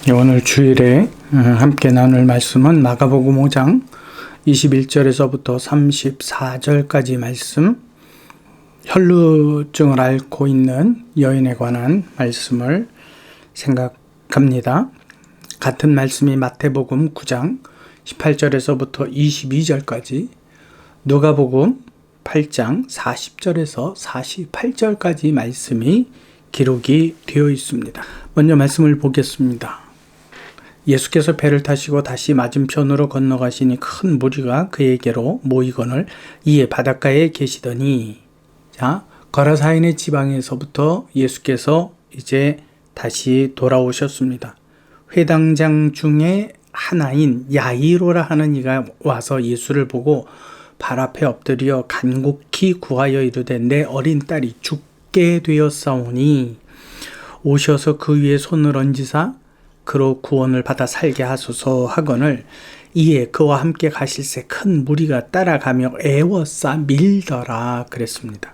오늘 주일에 함께 나눌 말씀은 마가복음 5장 21절에서부터 34절까지 말씀, 혈루증을 앓고 있는 여인에 관한 말씀을 생각합니다. 같은 말씀이 마태복음 9장 18절에서부터 22절까지, 누가복음 8장 40절에서 48절까지 말씀이 기록이 되어 있습니다. 먼저 말씀을 보겠습니다. 예수께서 배를 타시고 다시 맞은편으로 건너가시니 큰 무리가 그에게로 모이거늘 이에 바닷가에 계시더니, 거라사인의 지방에서부터 예수께서 이제 다시 돌아오셨습니다. 회당장 중에 하나인 야이로라 하는 이가 와서 예수를 보고 발 앞에 엎드려 간곡히 구하여 이르되 내 어린 딸이 죽게 되었사오니 오셔서 그 위에 손을 얹으사 그로 구원을 받아 살게 하소서 하거늘 이에 그와 함께 가실새 큰 무리가 따라가며 애워싸 밀더라 그랬습니다.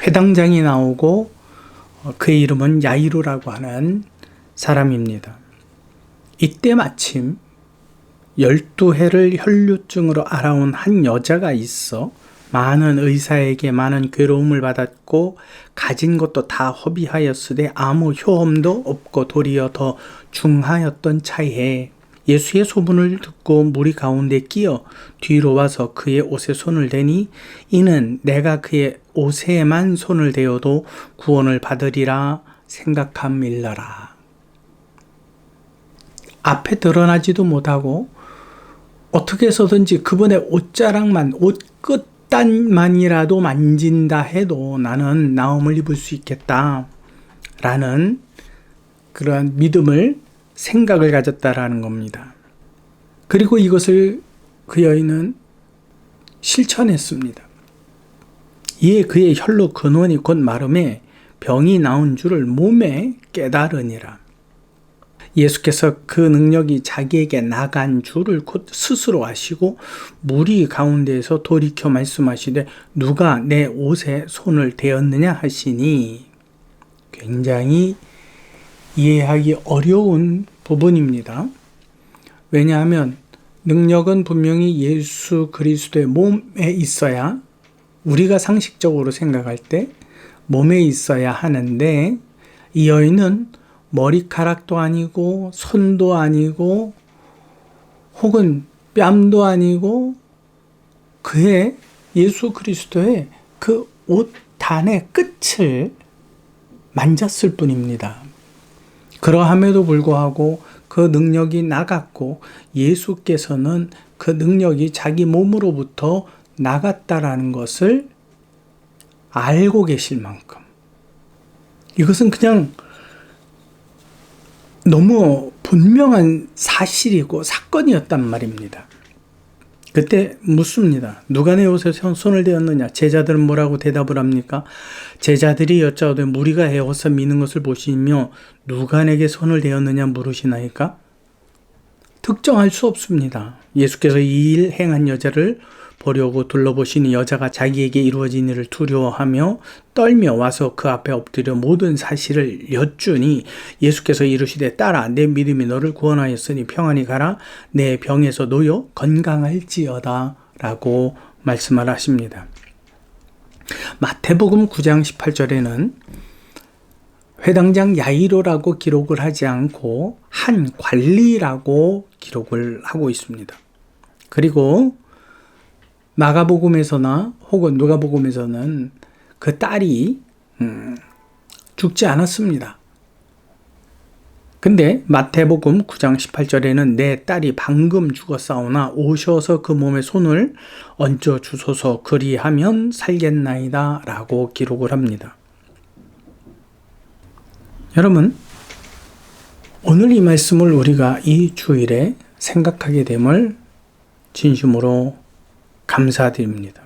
회당장이 나오고 그의 이름은 야이로라고 하는 사람입니다. 이때 마침 12해를 혈루증으로 앓아온 한 여자가 있어 많은 의사에게 많은 괴로움을 받았고 가진 것도 다 허비하였으되 아무 효험도 없고 도리어 더 중하였던 차에 예수의 소문을 듣고 무리 가운데 끼어 뒤로 와서 그의 옷에 손을 대니 이는 내가 그의 옷에만 손을 대어도 구원을 받으리라 생각함일러라. 앞에 드러나지도 못하고 어떻게 해서든지 그분의 옷자락만, 옷 끝단만이라도 만진다 해도 나는 나음을 입을 수 있겠다 라는 그러한 믿음을, 생각을 가졌다라는 겁니다. 그리고 이것을 그 여인은 실천했습니다. 이에 그의 혈루 근원이 곧 마름에 병이 나온 줄을 몸에 깨달으니라. 예수께서 그 능력이 자기에게 나간 줄을 곧 스스로 아시고 무리 가운데에서 돌이켜 말씀하시되 누가 내 옷에 손을 대었느냐 하시니, 굉장히 이해하기 어려운 부분입니다. 왜냐하면 능력은 분명히 예수 그리스도의 몸에 있어야, 우리가 상식적으로 생각할 때 몸에 있어야 하는데, 이 여인은 머리카락도 아니고 손도 아니고 혹은 뺨도 아니고 그의 예수 그리스도의 그 옷단의 끝을 만졌을 뿐입니다. 그러함에도 불구하고 그 능력이 나갔고 예수께서는 그 능력이 자기 몸으로부터 나갔다라는 것을 알고 계실 만큼, 이것은 그냥 너무 분명한 사실이고 사건이었단 말입니다. 그때 묻습니다. 누가 내 옷에 손을 대었느냐? 제자들은 뭐라고 대답을 합니까? 제자들이 여짜오되 무리가 애워서 미는 것을 보시며 누가 내게 손을 대었느냐 물으시나이까? 특정할 수 없습니다. 예수께서 이 일 행한 여자를 보려고 둘러보시니 여자가 자기에게 이루어진 일을 두려워하며 떨며 와서 그 앞에 엎드려 모든 사실을 여쭈니 예수께서 이르시되 딸아 내 믿음이 너를 구원하였으니 평안히 가라 내 병에서 놓여 건강할지어다 라고 말씀을 하십니다. 마태복음 9장 18절에는 회당장 야이로라고 기록을 하지 않고 한 관리라고 기록을 하고 있습니다. 그리고 마가복음에서나 혹은 누가복음에서는 그 딸이 죽지 않았습니다. 근데 마태복음 9장 18절에는 내 딸이 방금 죽었사오나 오셔서 그 몸에 손을 얹어 주소서 그리하면 살겠나이다 라고 기록을 합니다. 여러분, 오늘 이 말씀을 우리가 이 주일에 생각하게 됨을 진심으로 감사드립니다.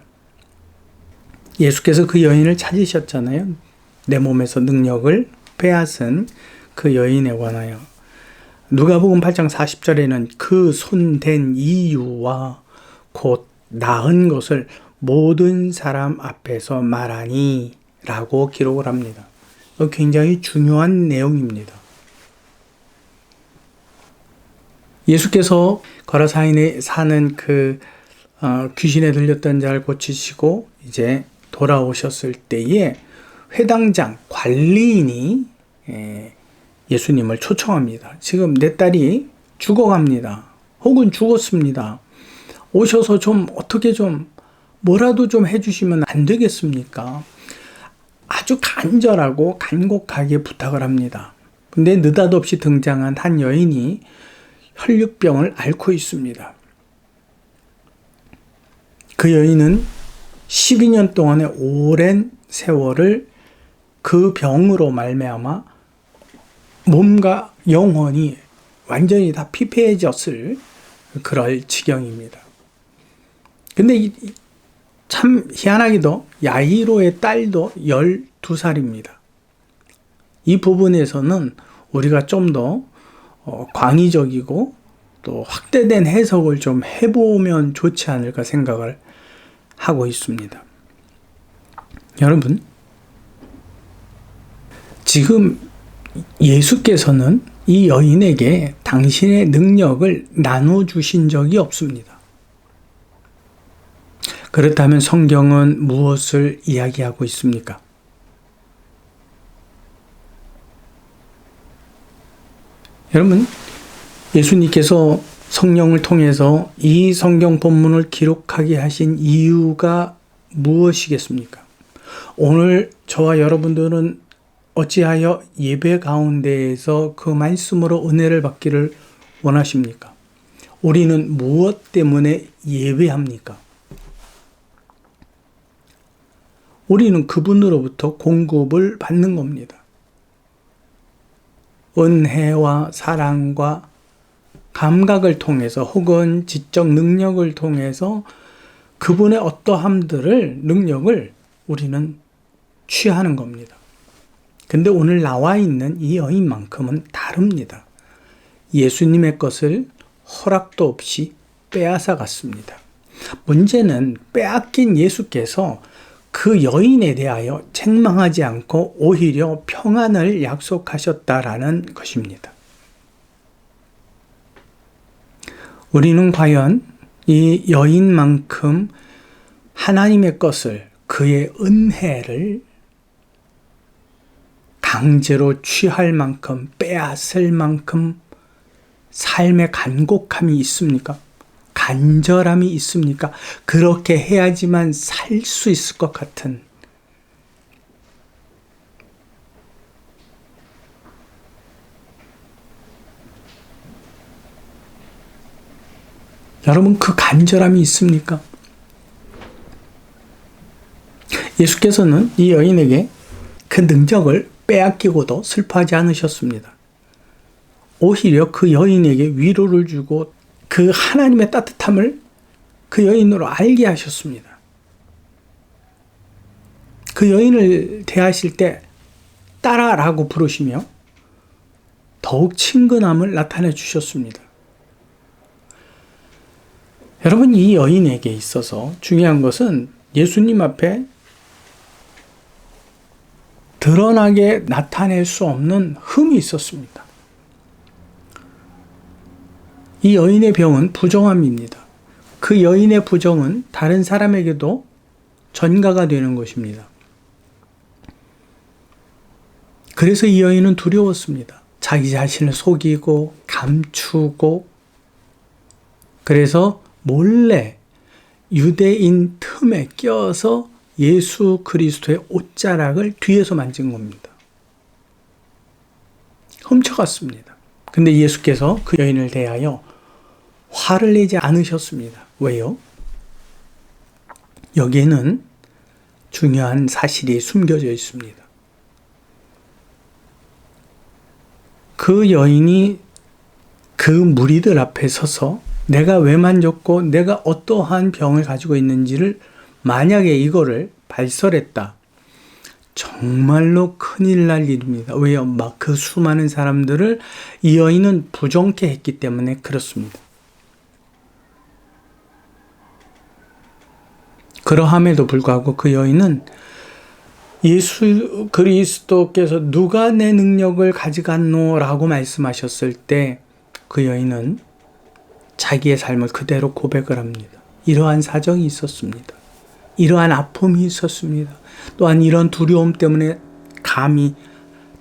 예수께서 그 여인을 찾으셨잖아요. 내 몸에서 능력을 빼앗은 그 여인에 관하여. 누가복음 8장 40절에는 그 손댄 이유와 곧 나은 것을 모든 사람 앞에서 말하니 라고 기록을 합니다. 굉장히 중요한 내용입니다. 예수께서 거라사인에 사는 귀신에 들렸던 자를 고치시고 이제 돌아오셨을 때에 회당장 관리인이 예수님을 초청합니다. 지금 내 딸이 죽어갑니다. 혹은 죽었습니다. 오셔서 좀 어떻게 좀 뭐라도 좀 해주시면 안 되겠습니까? 아주 간절하고 간곡하게 부탁을 합니다. 근데 느닷없이 등장한 한 여인이 혈류병을 앓고 있습니다. 그 여인은 12년 동안의 오랜 세월을 그 병으로 말미암아 몸과 영혼이 완전히 다 피폐해졌을 그럴 지경입니다. 근데 참 희한하게도 야이로의 딸도 12살입니다. 이 부분에서는 우리가 좀 더 광의적이고 또 확대된 해석을 좀 해보면 좋지 않을까 생각을 하고 있습니다. 여러분, 지금 예수께서는 이 여인에게 당신의 능력을 나눠주신 적이 없습니다. 그렇다면 성경은 무엇을 이야기하고 있습니까? 여러분, 예수님께서 성령을 통해서 이 성경 본문을 기록하게 하신 이유가 무엇이겠습니까? 오늘 저와 여러분들은 어찌하여 예배 가운데에서 그 말씀으로 은혜를 받기를 원하십니까? 우리는 무엇 때문에 예배합니까? 우리는 그분으로부터 공급을 받는 겁니다. 은혜와 사랑과 감각을 통해서 혹은 지적 능력을 통해서 그분의 어떠함들을 능력을 우리는 취하는 겁니다. 근데 오늘 나와 있는 이 여인만큼은 다릅니다. 예수님의 것을 허락도 없이 빼앗아 갔습니다. 문제는 빼앗긴 예수께서 그 여인에 대하여 책망하지 않고 오히려 평안을 약속하셨다라는 것입니다. 우리는 과연 이 여인만큼 하나님의 것을, 그의 은혜를 강제로 취할 만큼, 빼앗을 만큼 삶의 간곡함이 있습니까? 간절함이 있습니까? 그렇게 해야지만 살 수 있을 것 같은 여러분, 그 간절함이 있습니까? 예수께서는 이 여인에게 그 능력을 빼앗기고도 슬퍼하지 않으셨습니다. 오히려 그 여인에게 위로를 주고 그 하나님의 따뜻함을 그 여인으로 알게 하셨습니다. 그 여인을 대하실 때 딸아라고 부르시며 더욱 친근함을 나타내 주셨습니다. 여러분, 이 여인에게 있어서 중요한 것은 예수님 앞에 드러나게 나타낼 수 없는 흠이 있었습니다. 이 여인의 병은 부정함입니다. 그 여인의 부정은 다른 사람에게도 전가가 되는 것입니다. 그래서 이 여인은 두려웠습니다. 자기 자신을 속이고 감추고, 그래서 몰래 유대인 틈에 껴서 예수 그리스도의 옷자락을 뒤에서 만진 겁니다. 훔쳐갔습니다. 근데 예수께서 그 여인을 대하여 화를 내지 않으셨습니다. 왜요? 여기에는 중요한 사실이 숨겨져 있습니다. 그 여인이 그 무리들 앞에 서서 내가 왜 만졌고 내가 어떠한 병을 가지고 있는지를 만약에 이거를 발설했다. 정말로 큰일 날 일입니다. 왜요? 막 그 수많은 사람들을 이 여인은 부정케 했기 때문에 그렇습니다. 그러함에도 불구하고 그 여인은 예수 그리스도께서 누가 내 능력을 가져갔노? 라고 말씀하셨을 때 그 여인은 자기의 삶을 그대로 고백을 합니다. 이러한 사정이 있었습니다. 이러한 아픔이 있었습니다. 또한 이런 두려움 때문에 감히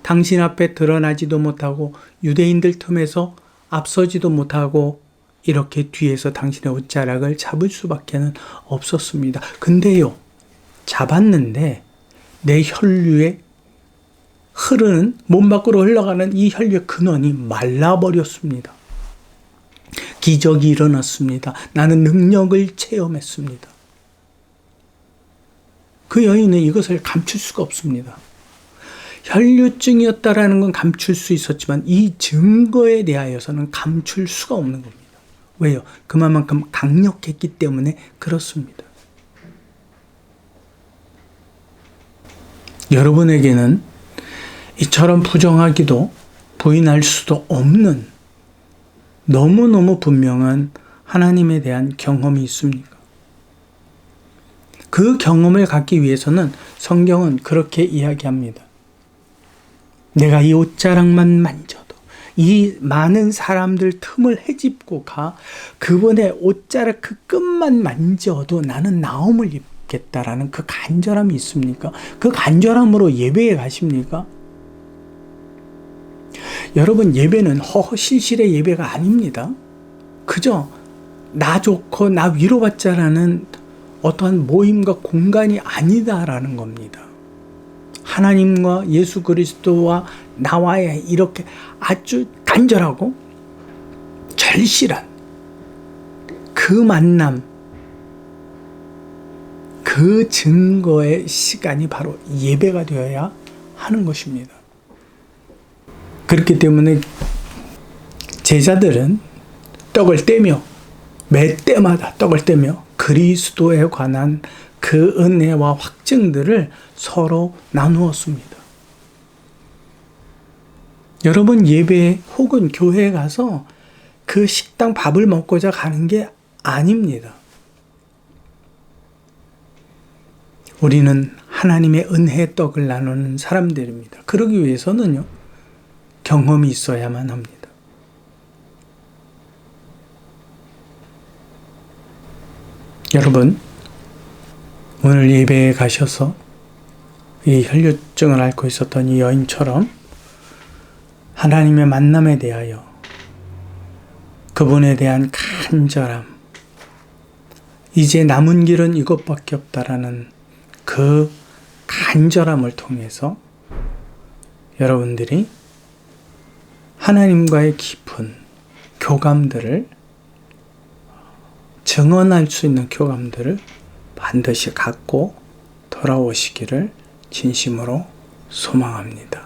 당신 앞에 드러나지도 못하고 유대인들 틈에서 앞서지도 못하고 이렇게 뒤에서 당신의 옷자락을 잡을 수밖에 없었습니다. 근데요, 잡았는데 내 혈류에 흐르는 몸 밖으로 흘러가는 이 혈류의 근원이 말라버렸습니다. 기적이 일어났습니다. 나는 능력을 체험했습니다. 그 여인은 이것을 감출 수가 없습니다. 혈류증이었다라는 건 감출 수 있었지만 이 증거에 대하여서는 감출 수가 없는 겁니다. 왜요? 그만큼 강력했기 때문에 그렇습니다. 여러분에게는 이처럼 부정하기도 부인할 수도 없는 너무너무 분명한 하나님에 대한 경험이 있습니까? 그 경험을 갖기 위해서는 성경은 그렇게 이야기합니다. 내가 이 옷자락만 만져도 이 많은 사람들 틈을 헤집고 가 그분의 옷자락 그 끝만 만져도 나는 나음을 입겠다라는 그 간절함이 있습니까? 그 간절함으로 예배에 가십니까? 여러분, 예배는 허허실실의 예배가 아닙니다. 그저 나 좋고 나 위로받자라는 어떠한 모임과 공간이 아니다라는 겁니다. 하나님과 예수 그리스도와 나와의 이렇게 아주 간절하고 절실한 그 만남, 그 증거의 시간이 바로 예배가 되어야 하는 것입니다. 그렇기 때문에 제자들은 떡을 떼며 매 때마다 떡을 떼며 그리스도에 관한 그 은혜와 확증들을 서로 나누었습니다. 여러분, 예배 혹은 교회에 가서 그 식당 밥을 먹고자 가는 게 아닙니다. 우리는 하나님의 은혜의 떡을 나누는 사람들입니다. 그러기 위해서는요, 경험이 있어야만 합니다. 여러분, 오늘 예배에 가셔서 이 혈류증을 앓고 있었던 이 여인처럼 하나님의 만남에 대하여 그분에 대한 간절함, 이제 남은 길은 이것밖에 없다라는 그 간절함을 통해서 여러분들이 하나님과의 깊은 교감들을 증언할 수 있는 교감들을 반드시 갖고 돌아오시기를 진심으로 소망합니다.